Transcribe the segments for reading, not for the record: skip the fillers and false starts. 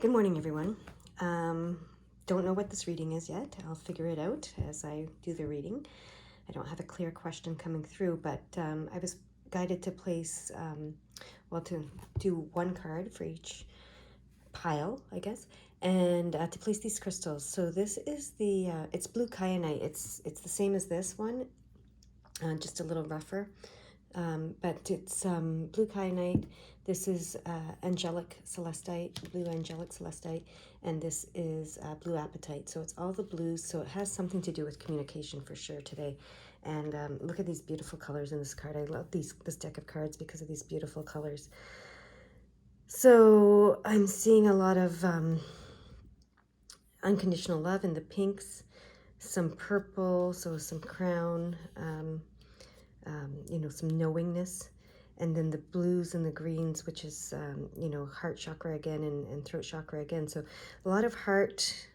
Good morning, everyone. Don't know what this reading is yet. I'll figure it out as I do the reading. I don't have a clear question coming through, but I was guided to place, to do one card for each pile, I guess, and to place these crystals. So this is the, it's blue kyanite. It's the same as this one, just a little rougher. But it's blue kyanite. This is angelic celestite, blue angelic celestite, and this is blue apatite. So it's all the blues. So it has something to do with communication for sure today. And look at these beautiful colors in this card. I love this deck of cards because of these beautiful colors. So I'm seeing a lot of unconditional love in the pinks, some purple, so some crown, some knowingness, and then the blues and the greens, which is, heart chakra again and throat chakra again. So a lot of heart,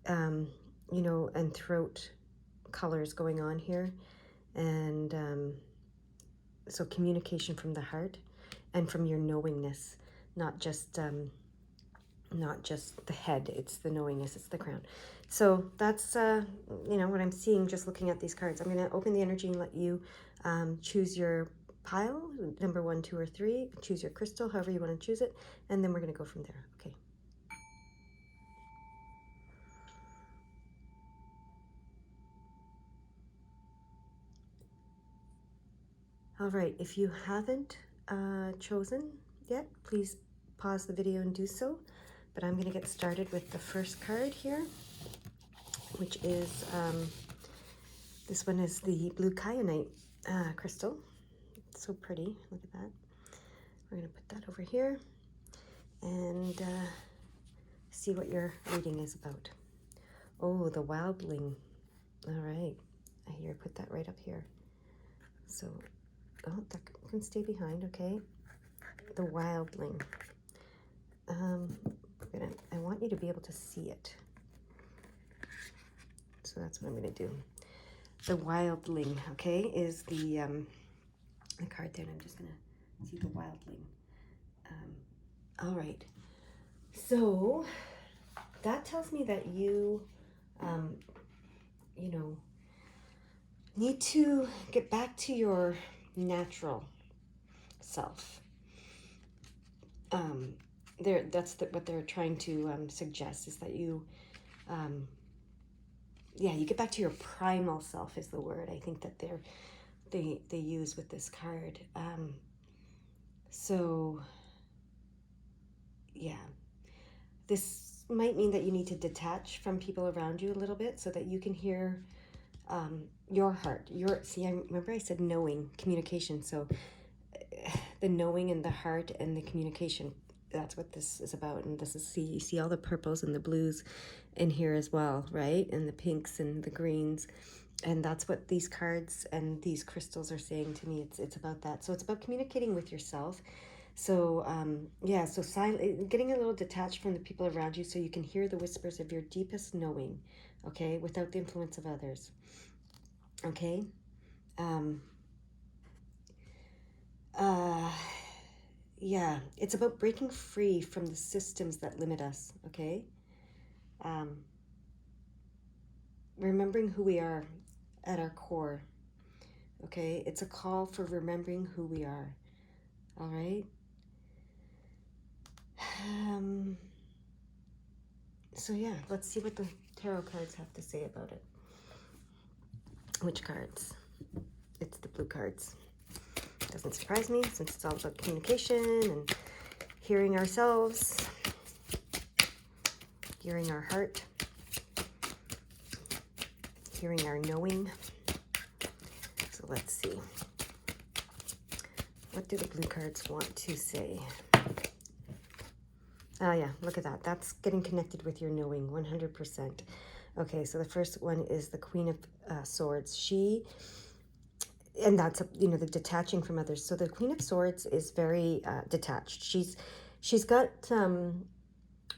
and throat colors going on here. And so communication from the heart and from your knowingness, not just the head, it's the knowingness, it's the crown. So that's, what I'm seeing just looking at these cards. I'm going to open the energy and let you choose your pile, number 1, 2, or 3. Choose your crystal, however you want to choose it, and then we're going to go from there. Okay. All right, if you haven't chosen yet, please pause the video and do so. But I'm going to get started with the first card here, which is, this one is the blue kyanite crystal. It's so pretty. Look at that. We're going to put that over here and see what your reading is about. Oh, the wildling. All right. I hear put that right up here. So, that can stay behind, okay? The wildling. I want you to be able to see it. So that's what I'm going to do. The wildling, okay, is the card there. I'm just going to see the wildling. All right. So that tells me that you, need to get back to your natural self. That's what they're trying to suggest, is that you, you get back to your primal self is the word I think that they use with this card. So yeah, this might mean that you need to detach from people around you a little bit so that you can hear your heart. I remember I said knowing, communication. So the knowing and the heart and the communication, that's what this is about. And this is, you see all the purples and the blues in here as well, right? And the pinks and the greens. And that's what these cards and these crystals are saying to me. It's about that. So it's about communicating with yourself. So, getting a little detached from the people around you so you can hear the whispers of your deepest knowing, okay, without the influence of others, okay? It's about breaking free from the systems that limit us, okay? Remembering who we are at our core, okay? It's a call for remembering who we are, all right? Let's see what the tarot cards have to say about it. Which cards? It's the blue cards. Doesn't surprise me since it's all about communication and hearing ourselves, hearing our heart, hearing our knowing. So let's see. What do the blue cards want to say? Oh yeah, look at that. That's getting connected with your knowing, 100%. Okay, so the first one is the Queen of Swords. And that's, the detaching from others. So the Queen of Swords is very detached. She's got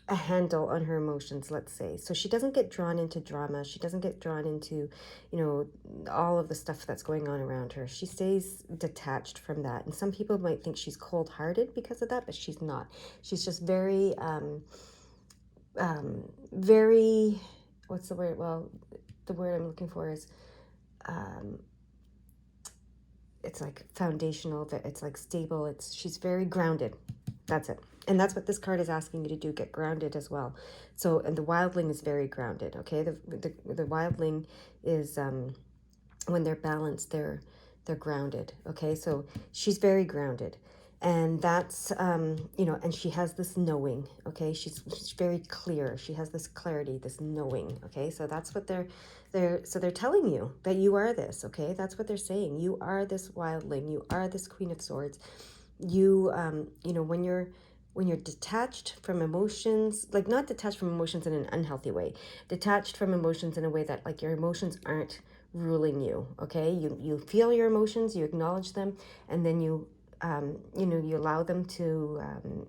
a handle on her emotions, let's say. So she doesn't get drawn into drama. She doesn't get drawn into, all of the stuff that's going on around her. She stays detached from that. And some people might think she's cold-hearted because of that, but she's not. She's just very, very, what's the word? Well, the word I'm looking for is, it's like foundational, that it's like stable. She's very grounded. That's it. And that's what this card is asking you to do, get grounded as well. So, and the wildling is very grounded, okay? The wildling is, when they're balanced, they're grounded, okay? So she's very grounded. And that's, and she has this knowing, okay? She's very clear. She has this clarity, this knowing, okay? So that's what they're telling you, that you are this, okay? That's what they're saying. You are this wildling. You are this Queen of Swords. You, when you're detached from emotions, like not detached from emotions in an unhealthy way, detached from emotions in a way that like your emotions aren't ruling you, okay? You feel your emotions, you acknowledge them, and then you allow them to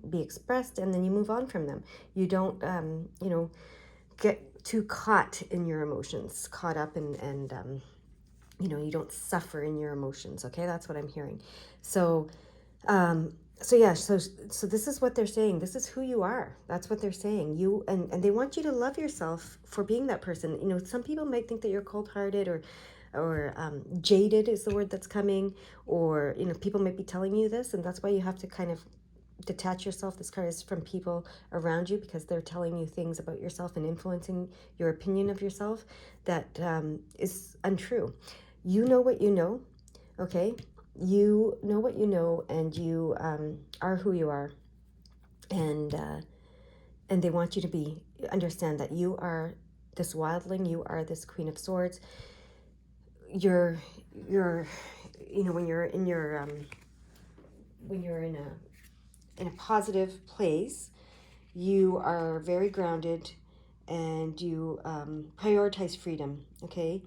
be expressed, and then you move on from them. You don't, get too caught in your emotions, caught up and you don't suffer in your emotions, okay? That's what I'm hearing. So, so this is what they're saying. This is who you are. That's what they're saying. You and they want you to love yourself for being that person. Some people might think that you're cold-hearted or jaded is the word that's coming, or people might be telling you this, and that's why you have to kind of detach yourself. This card is from people around you because they're telling you things about yourself and influencing your opinion of yourself that is untrue. You know what you know, okay? You know what you know, and you are who you are, and they want you to understand that you are this wildling. You are this Queen of Swords. You're when you're in your when you're in a positive place, you are very grounded, and you prioritize freedom, okay?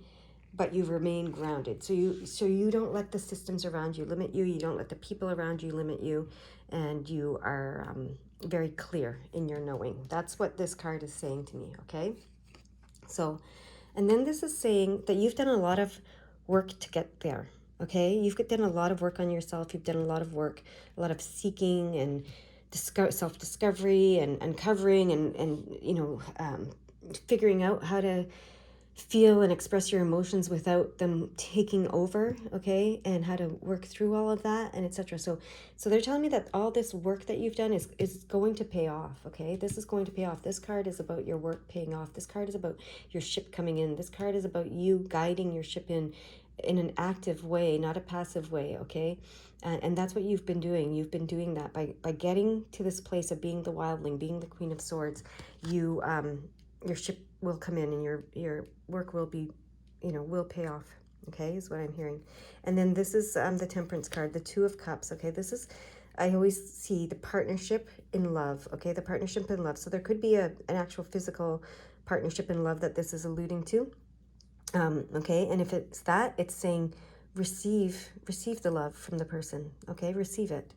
But you remain grounded. So you don't let the systems around you limit you. You don't let the people around you limit you, and you are very clear in your knowing. That's what this card is saying to me, okay? So, and then this is saying that you've done a lot of work to get there, okay? You've done a lot of work on yourself. You've done a lot of work, a lot of seeking and self-discovery and uncovering and figuring out how to feel and express your emotions without them taking over, okay? And how to work through all of that, and etc. So they're telling me that all this work that you've done is going to pay off, okay? This is going to pay off. This card is about your work paying off. This card is about your ship coming in. This card is about you guiding your ship in an active way, not a passive way, okay? And that's what you've been doing. You've been doing that by getting to this place of being the wildling, being the Queen of Swords. You your ship will come in, and your work will be, will pay off, okay, is what I'm hearing. And then this is the Temperance card, the Two of Cups, okay? This is, I always see the partnership in love, okay? The partnership in love. So there could be an actual physical partnership in love that this is alluding to, okay? And if it's that, it's saying receive the love from the person, okay? Receive it.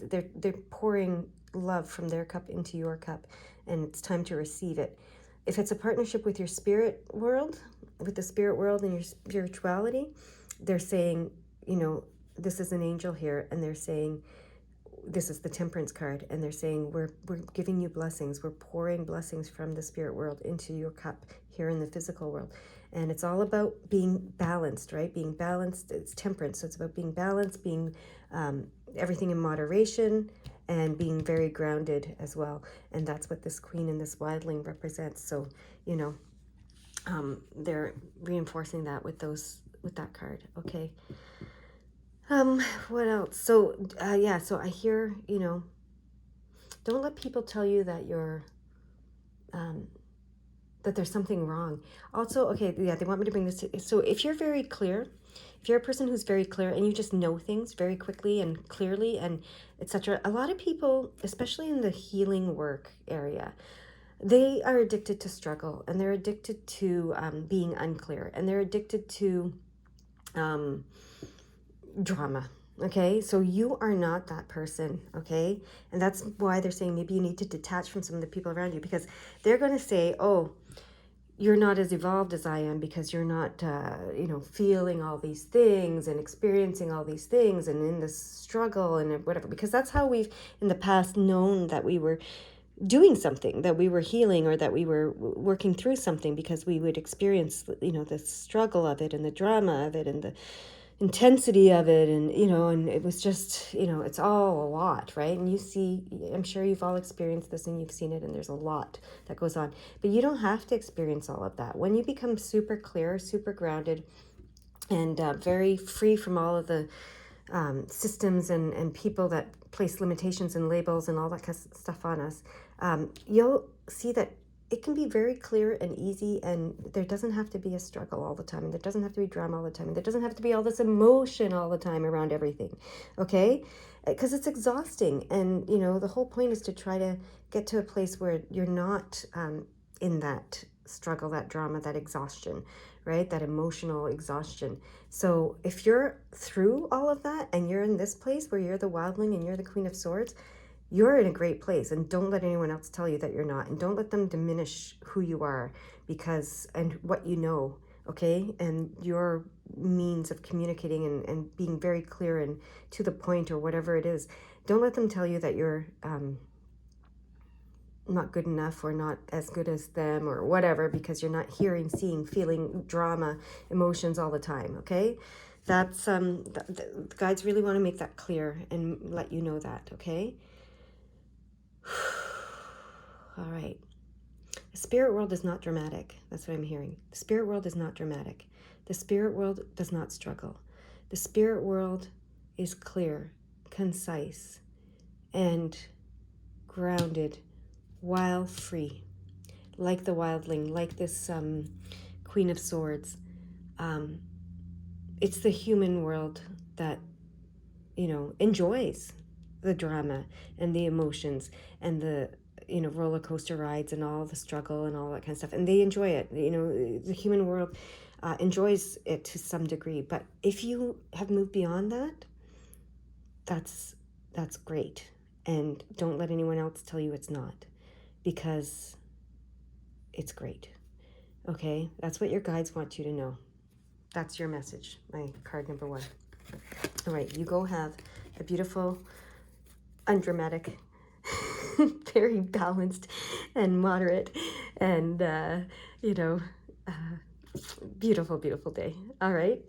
They're pouring love from their cup into your cup, and it's time to receive it. If it's a partnership with your spirit world, with the spirit world and your spirituality, they're saying, this is an angel here, and they're saying, this is the Temperance card, and they're saying, we're giving you blessings. We're pouring blessings from the spirit world into your cup here in the physical world. And it's all about being balanced, right? Being balanced. It's temperance, so it's about being balanced, being everything in moderation, and being very grounded as well. And that's what this queen and this wildling represents. So, they're reinforcing that with that card. Okay. What else? So, so I hear, don't let people tell you that you're, that there's something wrong. Also, okay, they want me to bring this to, so if you're very clear, if you're a person who's very clear and you just know things very quickly and clearly and etc., a lot of people, especially in the healing work area, they are addicted to struggle, and they're addicted to being unclear, and they're addicted to drama, Okay, so you are not that person, okay? And that's why they're saying maybe you need to detach from some of the people around you, because they're going to say, oh, you're not as evolved as I am because you're not, feeling all these things and experiencing all these things and in this struggle and whatever, because that's how we've in the past known that we were doing something, that we were healing, or that we were working through something, because we would experience, the struggle of it and the drama of it and the intensity of it, and it was just, it's all a lot, right? And you see, I'm sure you've all experienced this and you've seen it, and there's a lot that goes on, but you don't have to experience all of that. When you become super clear, super grounded, and very free from all of the systems and people that place limitations and labels and all that kind of stuff on us, you'll see that it can be very clear and easy, and there doesn't have to be a struggle all the time, and there doesn't have to be drama all the time, and there doesn't have to be all this emotion all the time around everything, okay? Because it's exhausting, and the whole point is to try to get to a place where you're not in that struggle, that drama, that exhaustion, right? That emotional exhaustion. So if you're through all of that and you're in this place where you're the wildling and you're the Queen of Swords, you're in a great place, and don't let anyone else tell you that you're not, and don't let them diminish who you are, because and what you know, okay, and your means of communicating and being very clear and to the point, or whatever it is. Don't let them tell you that you're not good enough or not as good as them or whatever, because you're not hearing, seeing, feeling drama, emotions all the time, okay? That's the guides really want to make that clear and let you know that, okay? All right. The spirit world is not dramatic. That's what I'm hearing. The spirit world is not dramatic. The spirit world does not struggle. The spirit world is clear, concise, and grounded while free. Like the wildling, like this Queen of Swords. It's the human world that, enjoys the drama and the emotions and the roller coaster rides and all the struggle and all that kind of stuff, and they enjoy it. The human world enjoys it to some degree, but if you have moved beyond that, that's great, and don't let anyone else tell you it's not, because it's great. Okay, that's what your guides want you to know. That's your message, my card number 1. All right, you go have a beautiful, undramatic, very balanced and moderate and, beautiful, beautiful day. All right,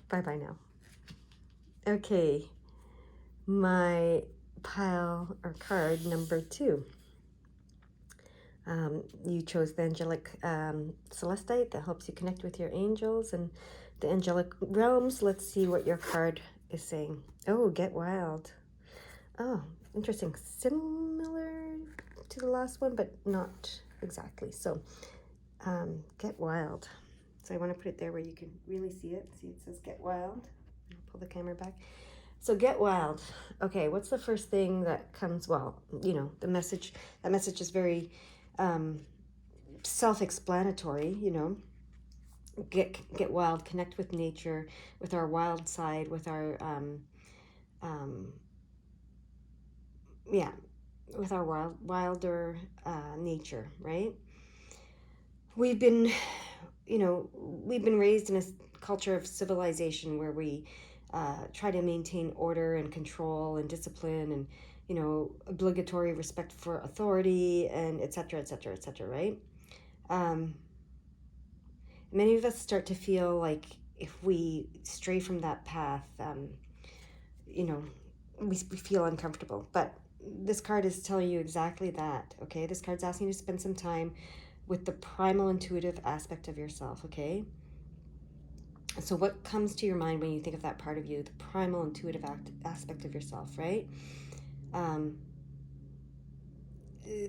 bye-bye now. Okay, my pile or card number 2. You chose the Angelic Celestite that helps you connect with your angels and the angelic realms. Let's see what your card is saying. Oh, get wild. Oh, interesting. Similar to the last one, but not exactly. So, get wild. So I want to put it there where you can really see it. See, it says get wild. I'll pull the camera back. So get wild. Okay, what's the first thing that comes? Well, the message. That message is very self-explanatory. Get wild. Connect with nature, with our wild side, with our with our wilder nature, right? We've been raised in a culture of civilization where we try to maintain order and control and discipline and obligatory respect for authority and etc., etc., etc., right? Many of us start to feel like if we stray from that path, we feel uncomfortable. But this card is telling you exactly that, okay? This card's asking you to spend some time with the primal intuitive aspect of yourself, okay? So what comes to your mind when you think of that part of you, the primal intuitive aspect of yourself, right?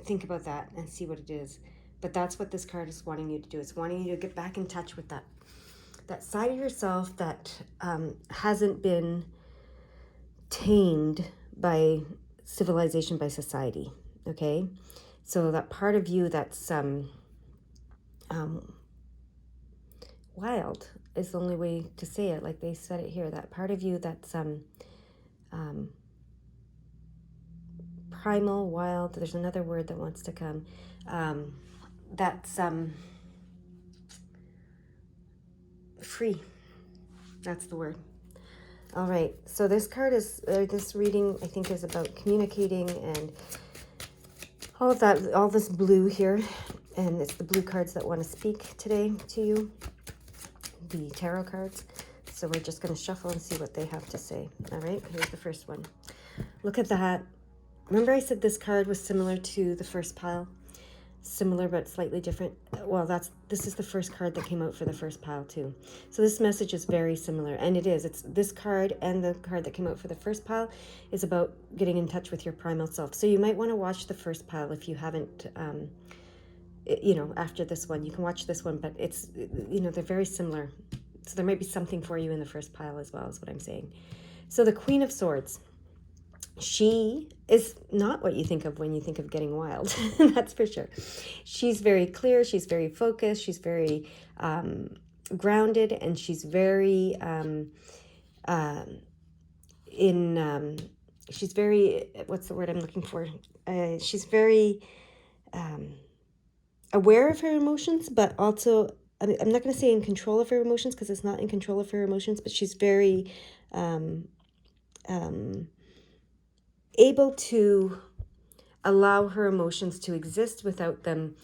Think about that and see what it is. But that's what this card is wanting you to do. It's wanting you to get back in touch with that side of yourself that hasn't been tamed by civilization, by society, okay? So that part of you that's wild is the only way to say it, like they said it here. That part of you that's primal, wild. There's another word that wants to come. That's free. That's the word. All right. So this card is, this reading, I think, is about communicating and all of that, all this blue here. And it's the blue cards that want to speak today to you, the tarot cards. So we're just going to shuffle and see what they have to say. All right. Here's the first one. Look at that. Remember I said this card was similar to the first pile? Similar but slightly different. Well, this is the first card that came out for the first pile too. So this message is very similar, and it is. It's this card and the card that came out for the first pile is about getting in touch with your primal self. So you might want to watch the first pile if you haven't, after this one. You can watch this one, but it's, they're very similar. So there might be something for you in the first pile as well, is what I'm saying. So the Queen of Swords. She is not what you think of when you think of getting wild. That's for sure. She's very clear. She's very focused. She's very grounded, and she's very she's very, what's the word I'm looking for? She's very aware of her emotions, but also, I'm not going to say in control of her emotions, because it's not in control of her emotions, but she's very able to allow her emotions to exist without them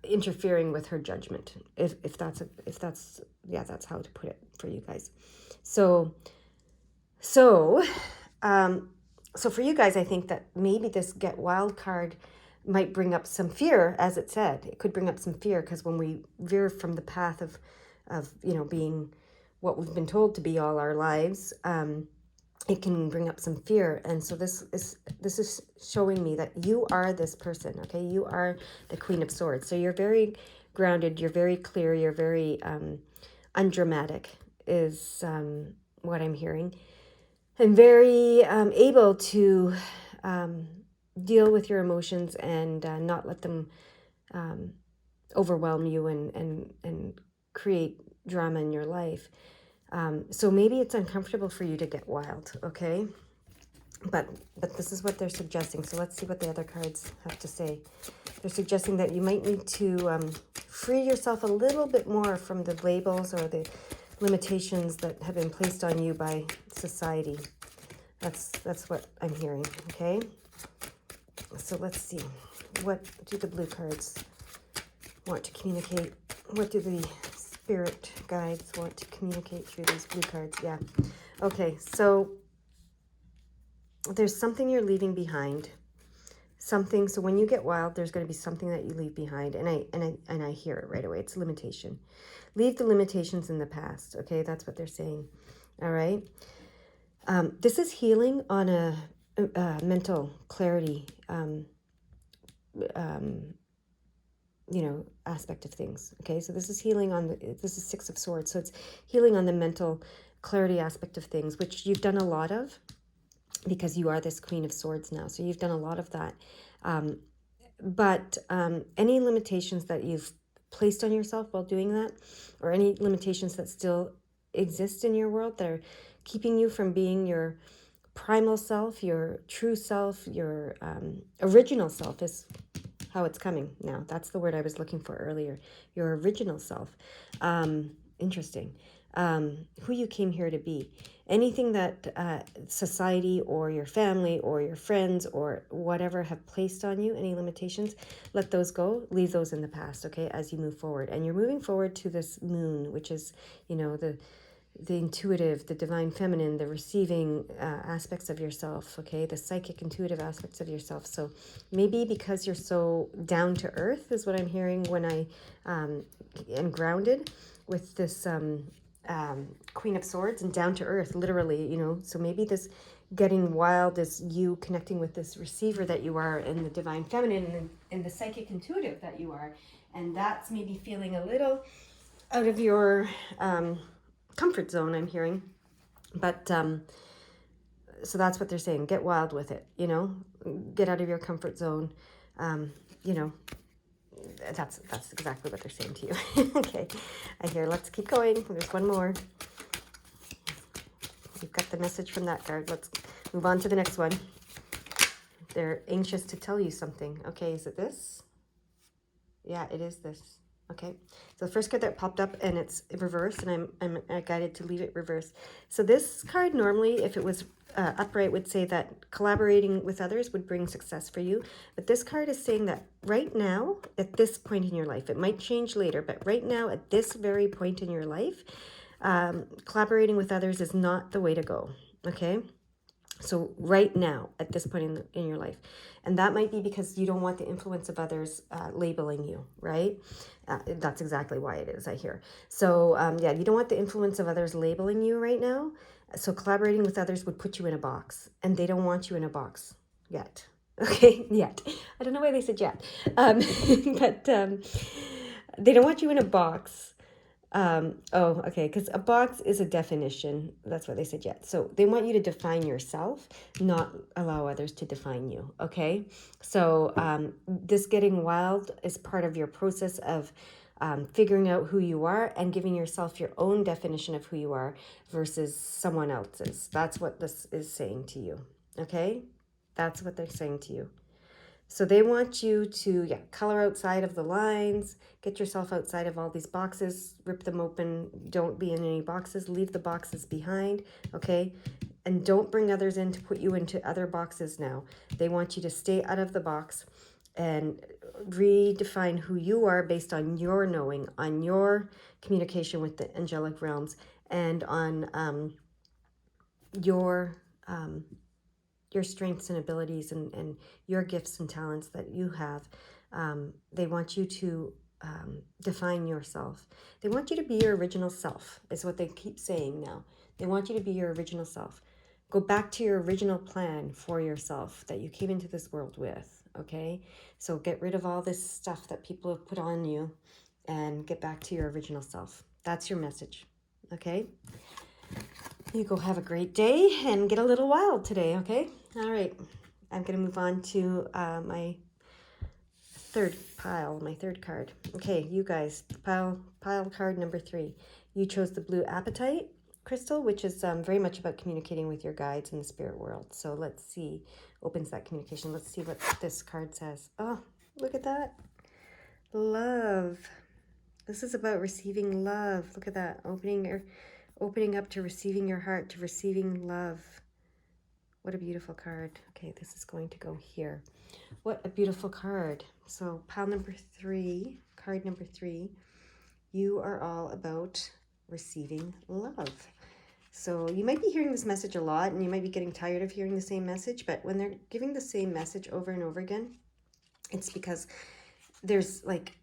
interfering with her judgment. That's how to put it for you guys. So for you guys, I think that maybe this Get Wild card might bring up some fear, as it said. It could bring up some fear, because when we veer from the path of being what we've been told to be all our lives, it can bring up some fear. And so this is showing me that you are this person, okay? You are the Queen of Swords. So you're very grounded, you're very clear, you're very undramatic, is what I'm hearing. And very able to deal with your emotions and not let them overwhelm you and create drama in your life. So maybe it's uncomfortable for you to get wild, okay? But this is what they're suggesting. So let's see what the other cards have to say. They're suggesting that you might need to free yourself a little bit more from the labels or the limitations that have been placed on you by society. That's what I'm hearing, okay? So let's see. What do the blue cards want to communicate? What do the spirit guides want to communicate through these blue cards? Yeah. Okay, so there's something you're leaving behind. Something, so when you get wild, there's going to be something that you leave behind. And I hear it right away. It's limitation. Leave the limitations in the past. Okay, that's what they're saying. All right. This is healing on a mental clarity aspect of things. Okay, so this is healing on this is Six of Swords, so it's healing on the mental clarity aspect of things, which you've done a lot of, because you are this Queen of Swords now. So you've done a lot of that, but any limitations that you've placed on yourself while doing that, or any limitations that still exist in your world that are keeping you from being your primal self, your true self, your original self, is how it's coming now. That's the word I was looking for earlier. Your original self. Interesting. Who you came here to be. Anything that society or your family or your friends or whatever have placed on you, any limitations, let those go. Leave those in the past, okay, as you move forward. And you're moving forward to this moon, which is, the intuitive, the divine feminine, the receiving aspects of yourself, okay? The psychic, intuitive aspects of yourself. So maybe because you're so down to earth is what I'm hearing when I am grounded with this Queen of Swords, and down to earth, literally, So maybe this getting wild is you connecting with this receiver that you are, and the divine feminine, and the psychic intuitive that you are. And that's maybe feeling a little out of your comfort zone, I'm hearing. But so that's what they're saying. Get wild with it, get out of your comfort zone. That's exactly what they're saying to you. Okay, I hear, let's keep going. There's one more. You've got the message from that card. Move on to the next one. They're anxious to tell you something. Okay, is it this? Yeah, it is this. Okay, so the first card that popped up, and it's reversed, and I'm guided to leave it reversed. So this card normally, if it was upright, would say that collaborating with others would bring success for you. But this card is saying that right now, at this point in your life, it might change later, but right now, at this very point in your life, collaborating with others is not the way to go. Okay. So right now, at this point in your life, and that might be because you don't want the influence of others labeling you, right? That's exactly why it is, I hear. So yeah, you don't want the influence of others labeling you right now. So collaborating with others would put you in a box, and they don't want you in a box yet. Okay, yet. I don't know why they said yet. But they don't want you in a box. Oh, okay, because a box is a definition. That's what they said yet. So they want you to define yourself, not allow others to define you, okay? So this getting wild is part of your process of figuring out who you are and giving yourself your own definition of who you are versus someone else's. That's what this is saying to you, okay? That's what they're saying to you. So they want you to color outside of the lines, get yourself outside of all these boxes, rip them open, don't be in any boxes, leave the boxes behind, okay? And don't bring others in to put you into other boxes now. They want you to stay out of the box and redefine who you are based on your knowing, on your communication with the angelic realms, and on your strengths and abilities and your gifts and talents that you have. They want you to define yourself. They want you to be your original self, is what they keep saying now. They want you to be your original self. Go back to your original plan for yourself that you came into this world with, okay? So get rid of all this stuff that people have put on you and get back to your original self. That's your message, okay? You go have a great day and get a little wild today, okay? All right. I'm going to move on to my third pile, my third card. Okay, you guys, pile card number 3. You chose the blue apatite crystal, which is very much about communicating with your guides in the spirit world. So let's see, opens that communication. Let's see what this card says. Oh, look at that. Love. This is about receiving love. Look at that, opening up to receiving your heart, to receiving love. What a beautiful card. Okay, this is going to go here. What a beautiful card. So pile number 3, card number 3, you are all about receiving love. So you might be hearing this message a lot and you might be getting tired of hearing the same message, but when they're giving the same message over and over again, it's because there's like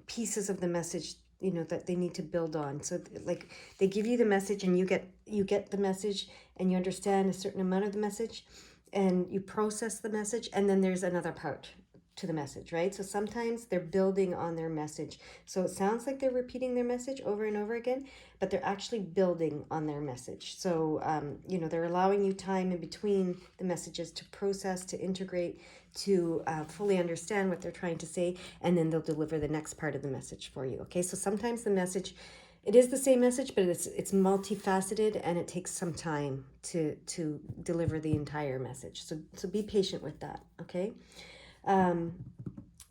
pieces of the message, you know, that they need to build on. So like they give you the message and you get the message and you understand a certain amount of the message and you process the message, and then there's another part to the message, right? So sometimes they're building on their message. So it sounds like they're repeating their message over and over again, but they're actually building on their message. So, you know, they're allowing you time in between the messages to process, to integrate, to fully understand what they're trying to say, and then they'll deliver the next part of the message for you. Okay, so sometimes the message, it is the same message, but it's multifaceted and it takes some time to deliver the entire message. So be patient with that, okay?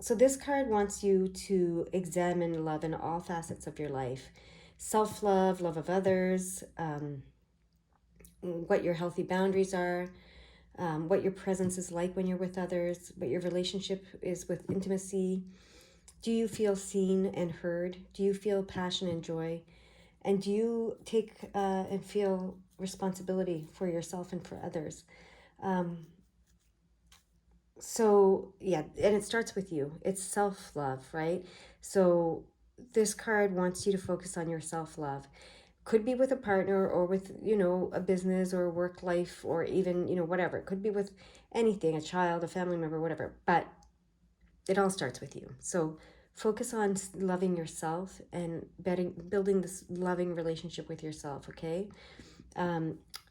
So this card wants you to examine love in all facets of your life. Self-love, love of others, what your healthy boundaries are, what your presence is like when you're with others, what your relationship is with intimacy. Do you feel seen and heard? Do you feel passion and joy? And do you take and feel responsibility for yourself and for others? So yeah, and it starts with you. It's self-love, right? So this card wants you to focus on your self-love. Could be with a partner or with, you know, a business or work life or even, you know, whatever. It could be with anything, a child, a family member, whatever. But it all starts with you. So focus on loving yourself and building this loving relationship with yourself, okay?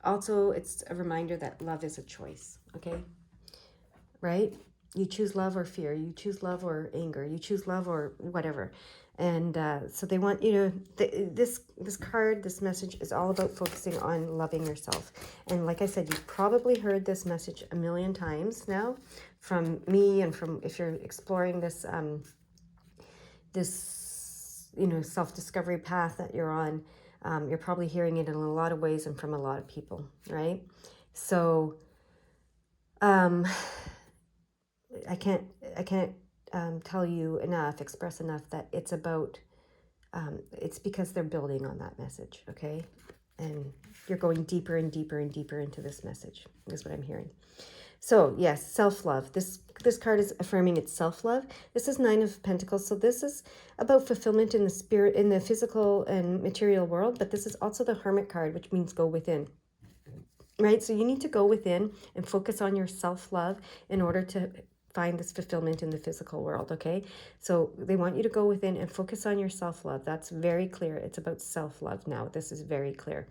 Also, it's a reminder that love is a choice, okay? Right? You choose love or fear. You choose love or anger. You choose love or whatever. And so they want you to, this card, this message is all about focusing on loving yourself. And like I said, you've probably heard this message a million times now from me, and from, if you're exploring this, self-discovery path that you're on, you're probably hearing it in a lot of ways and from a lot of people, right? So I can't tell you enough, express enough, that it's about, it's because they're building on that message, okay? And you're going deeper and deeper and deeper into this message, is what I'm hearing. So yes, self-love. This card is affirming it's self-love. This is Nine of Pentacles. So this is about fulfillment in the spirit, in the physical and material world, but this is also the Hermit card, which means go within. Right? So you need to go within and focus on your self-love in order to find this fulfillment in the physical world, okay? So they want you to go within and focus on your self-love. That's very clear. It's about self-love now. This is very clear,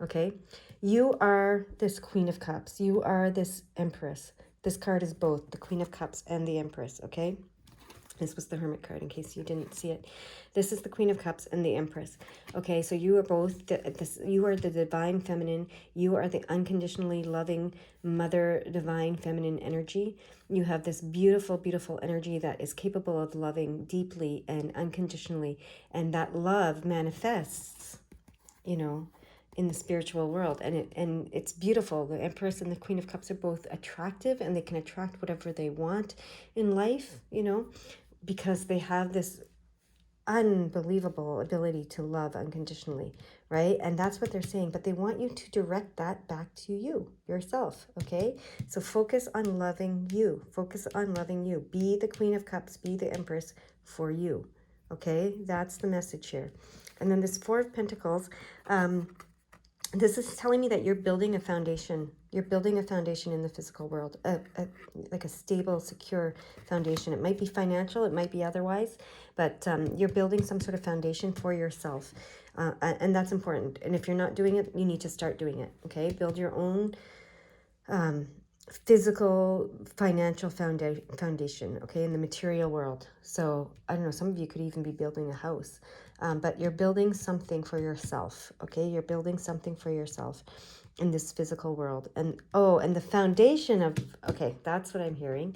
okay? You are this Queen of Cups. You are this Empress. This card is both the Queen of Cups and the Empress, okay? This was the Hermit card, in case you didn't see it. This is the Queen of Cups and the Empress. Okay, so you are both, you are the divine feminine. You are the unconditionally loving mother divine feminine energy. You have this beautiful, beautiful energy that is capable of loving deeply and unconditionally. And that love manifests, in the spiritual world. And it's beautiful. The Empress and the Queen of Cups are both attractive, and they can attract whatever they want in life, because they have this unbelievable ability to love unconditionally, right? And that's what they're saying, but they want you to direct that back to you, yourself, okay? So focus on loving you. Focus on loving you. Be the Queen of Cups, be the Empress for you, okay? That's the message here. And then this Four of Pentacles, this is telling me that you're building a foundation. You're building a foundation in the physical world, like a stable, secure foundation. It might be financial, it might be otherwise, but you're building some sort of foundation for yourself. And that's important. And if you're not doing it, you need to start doing it, okay? Build your own physical, financial foundation, okay, in the material world. So I don't know, some of you could even be building a house, but you're building something for yourself, okay? You're building something for yourself in this physical world. And and the foundation of, okay, that's what I'm hearing.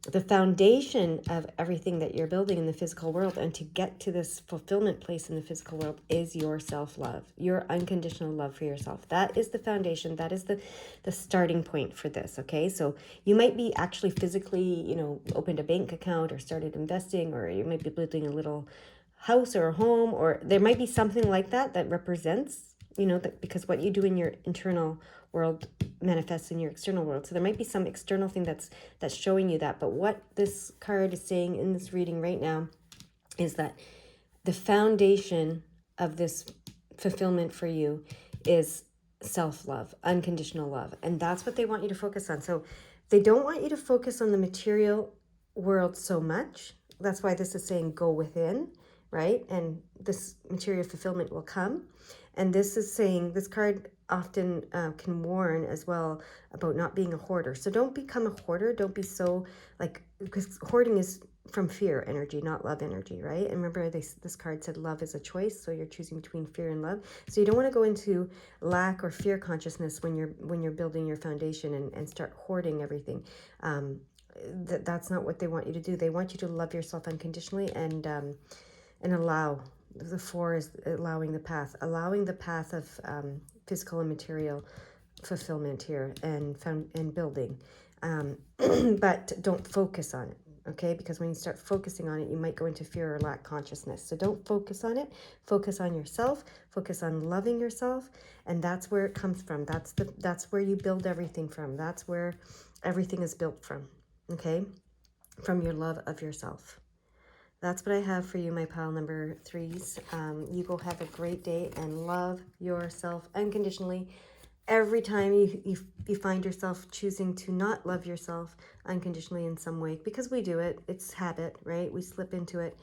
The foundation of everything that you're building in the physical world, and to get to this fulfillment place in the physical world, is your self-love, your unconditional love for yourself. That is the foundation. That is the starting point for this, okay? So you might be actually physically, opened a bank account or started investing, or you might be building a little house or a home, or there might be something like that represents, that, because what you do in your internal world manifests in your external world. So there might be some external thing that's showing you that. But what this card is saying in this reading right now is that the foundation of this fulfillment for you is self-love, unconditional love. And that's what they want you to focus on. So they don't want you to focus on the material world so much. That's why this is saying go within, right? And this material fulfillment will come. And this is saying, this card often can warn as well about not being a hoarder. So don't become a hoarder. Don't be so, because hoarding is from fear energy, not love energy, right? And remember, this card said love is a choice, so you're choosing between fear and love. So you don't want to go into lack or fear consciousness when you're building your foundation and start hoarding everything. That's not what they want you to do. They want you to love yourself unconditionally and allow. The four is allowing the path of physical and material fulfillment here, and building, but don't focus on it, okay? Because when you start focusing on it, you might go into fear or lack consciousness. So don't focus on it. Focus on yourself. Focus on loving yourself, and that's where it comes from. That's where you build everything from. That's where everything is built from, okay? From your love of yourself. That's what I have for you, my pile number threes. You go have a great day and love yourself unconditionally. Every time you find yourself choosing to not love yourself unconditionally in some way, because we do it, it's habit, right? We slip into it.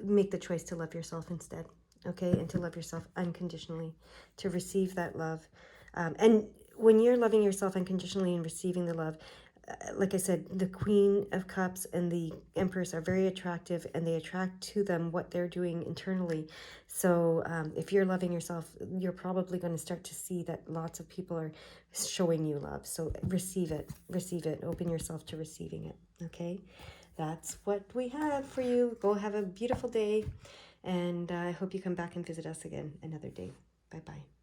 Make the choice to love yourself instead, okay? And to love yourself unconditionally, to receive that love. And when you're loving yourself unconditionally and receiving the love, like I said, the Queen of Cups and the Empress are very attractive, and they attract to them what they're doing internally. So if you're loving yourself, you're probably going to start to see that lots of people are showing you love. So receive it, open yourself to receiving it. Okay, that's what we have for you. Go have a beautiful day, and I hope you come back and visit us again another day. Bye-bye.